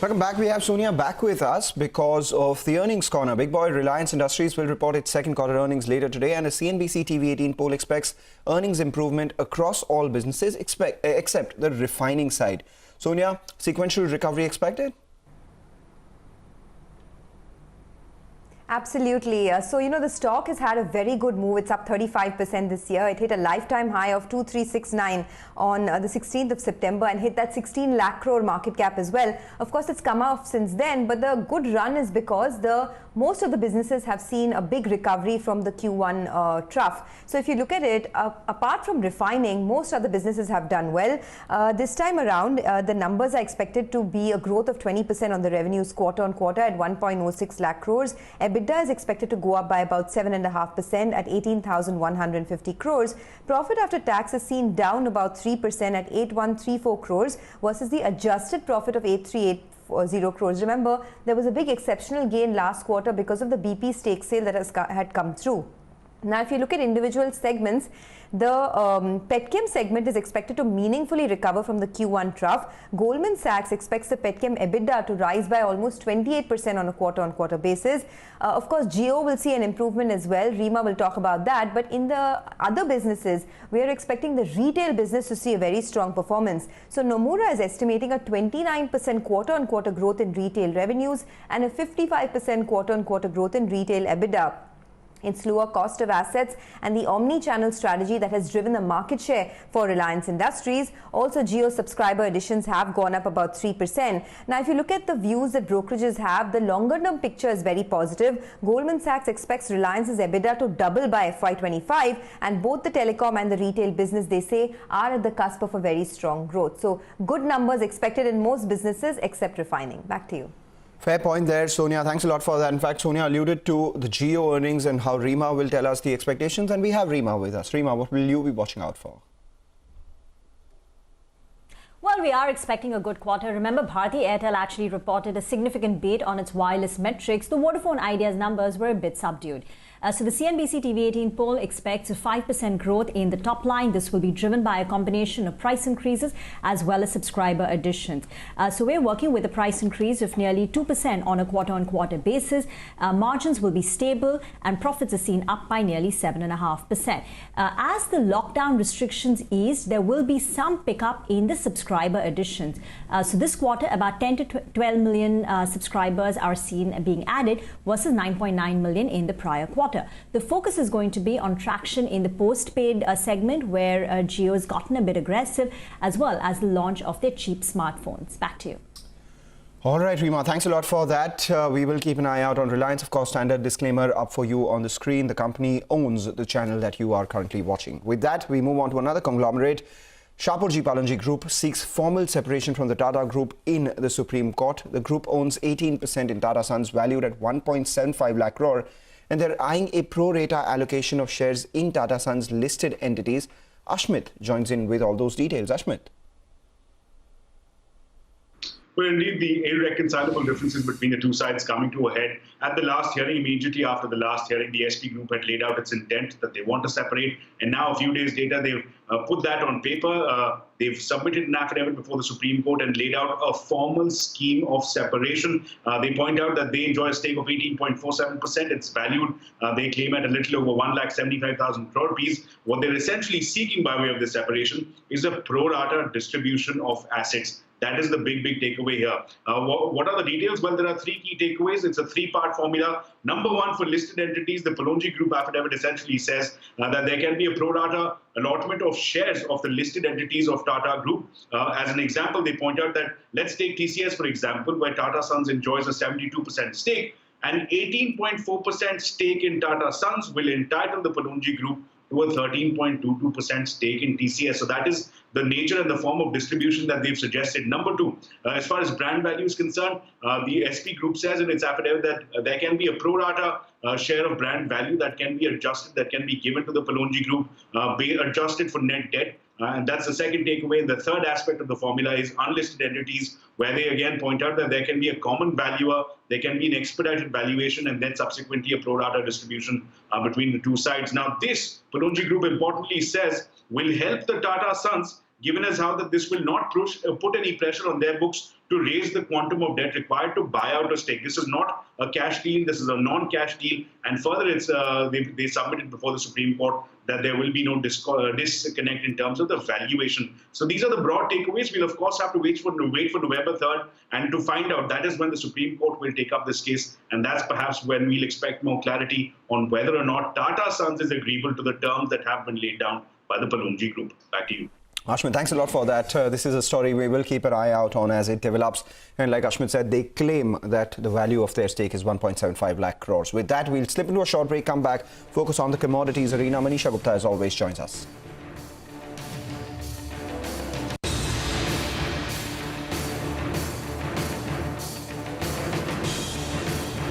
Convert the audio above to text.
Welcome back. We have Sonia back with us because of the earnings corner. Big boy Reliance Industries will report its second quarter earnings later today, and a CNBC TV 18 poll expects earnings improvement across all businesses except the refining side. Sonia, sequential recovery expected? Absolutely. The stock has had a very good move. It's up 35% this year. It hit a lifetime high of 2369 on the 16th of September and hit that 16 lakh crore market cap as well. Of course, it's come off since then, but the good run is because most of the businesses have seen a big recovery from the Q1 trough. So if you look at it, apart from refining, most other businesses have done well. This time around, the numbers are expected to be a growth of 20% on the revenues quarter on quarter at 1.06 lakh crores. EBITDA is expected to go up by about 7.5% at 18,150 crores. Profit after tax is seen down about 3% at 8,134 crores versus the adjusted profit of 8,380 crores. Remember, there was a big exceptional gain last quarter because of the BP stake sale that had come through. Now, if you look at individual segments, the petchem segment is expected to meaningfully recover from the Q1 trough. Goldman Sachs expects the petchem EBITDA to rise by almost 28% on a quarter-on-quarter basis. Of course, Jio will see an improvement as well. Rima will talk about that. But in the other businesses, we are expecting the retail business to see a very strong performance. So Nomura is estimating a 29% quarter-on-quarter growth in retail revenues and a 55% quarter-on-quarter growth in retail EBITDA. It's lower cost of assets and the omni-channel strategy that has driven the market share for Reliance Industries. Also, Jio subscriber additions have gone up about 3%. Now, if you look at the views that brokerages have, the longer-term picture is very positive. Goldman Sachs expects Reliance's EBITDA to double by FY25, and both the telecom and the retail business, they say, are at the cusp of a very strong growth. So, good numbers expected in most businesses except refining. Back to you. Fair point there, Sonia. Thanks a lot for that. In fact, Sonia alluded to the Jio earnings and how Rima will tell us the expectations, and we have Rima with us. Rima, what will you be watching out for? Well, we are expecting a good quarter. Remember, Bharti Airtel actually reported a significant beat on its wireless metrics. The Vodafone Idea's numbers were a bit subdued. So the CNBC TV 18 poll expects a 5% growth in the top line. This will be driven by a combination of price increases as well as subscriber additions. So we're working with a price increase of nearly 2% on a quarter-on-quarter basis. Margins will be stable and profits are seen up by nearly 7.5%. As the lockdown restrictions ease, there will be some pickup in the subscriber additions. So this quarter, about 10 to 12 million subscribers are seen being added versus 9.9 million in the prior quarter. The focus is going to be on traction in the postpaid segment, where Jio has gotten a bit aggressive, as well as the launch of their cheap smartphones. Back to you. All right, Rima, thanks a lot for that. We will keep an eye out on Reliance. Of course, standard disclaimer up for you on the screen. The company owns the channel that you are currently watching. With that, we move on to another conglomerate. Shapoorji Pallonji Group seeks formal separation from the Tata Group in the Supreme Court. The group owns 18% in Tata Sons, valued at 1.75 lakh crore. And they're eyeing a pro-rata allocation of shares in Tata Sons listed entities. Ashmit joins in with all those details. Ashmit. Well, indeed, the irreconcilable differences between the two sides coming to a head. At the last hearing, immediately after the last hearing, the SP Group had laid out its intent that they want to separate. And now, a few days later, they've put that on paper. They've submitted an affidavit before the Supreme Court and laid out a formal scheme of separation. They point out that they enjoy a stake of 18.47%. It's valued, they claim, at a little over 1,75,000 crore rupees. What they're essentially seeking by way of this separation is a pro-rata distribution of assets. That is the big takeaway here. What are the details? Well, there are three key takeaways. It's a three-part formula. Number one, for listed entities, the Pallonji Group affidavit essentially says that there can be a pro-rata allotment of shares of the listed entities of Tata Group. As an example, they point out that, let's take TCS, for example, where Tata Sons enjoys a 72% stake. An 18.4% stake in Tata Sons will entitle the Pallonji Group to a 13.22% stake in TCS. So that is the nature and the form of distribution that they've suggested. Number two, as far as brand value is concerned, the SP Group says in its affidavit that there can be a pro-rata share of brand value that can be adjusted, that can be given to the Pallonji Group, be adjusted for net debt. And that's the second takeaway. And the third aspect of the formula is unlisted entities, where they again point out that there can be a common valuer, there can be an expedited valuation, and then subsequently a pro-rata distribution between the two sides. Now, this, Pallonji Group importantly says, will help the Tata Sons given as how that this will not put any pressure on their books to raise the quantum of debt required to buy out a stake. This is not a cash deal. This is a non-cash deal. And further, it's they submitted before the Supreme Court that there will be no disconnect in terms of the valuation. So these are the broad takeaways. We'll, of course, have to wait for November 3rd and to find out. That is when the Supreme Court will take up this case. And that's perhaps when we'll expect more clarity on whether or not Tata Sons is agreeable to the terms that have been laid down by the Palomji Group. Back to you. Ashmit, thanks a lot for that. This is a story we will keep an eye out on as it develops. And like Ashmit said, they claim that the value of their stake is 1.75 lakh crores. With that, we'll slip into a short break, come back, focus on the commodities arena. Manisha Gupta, as always, joins us.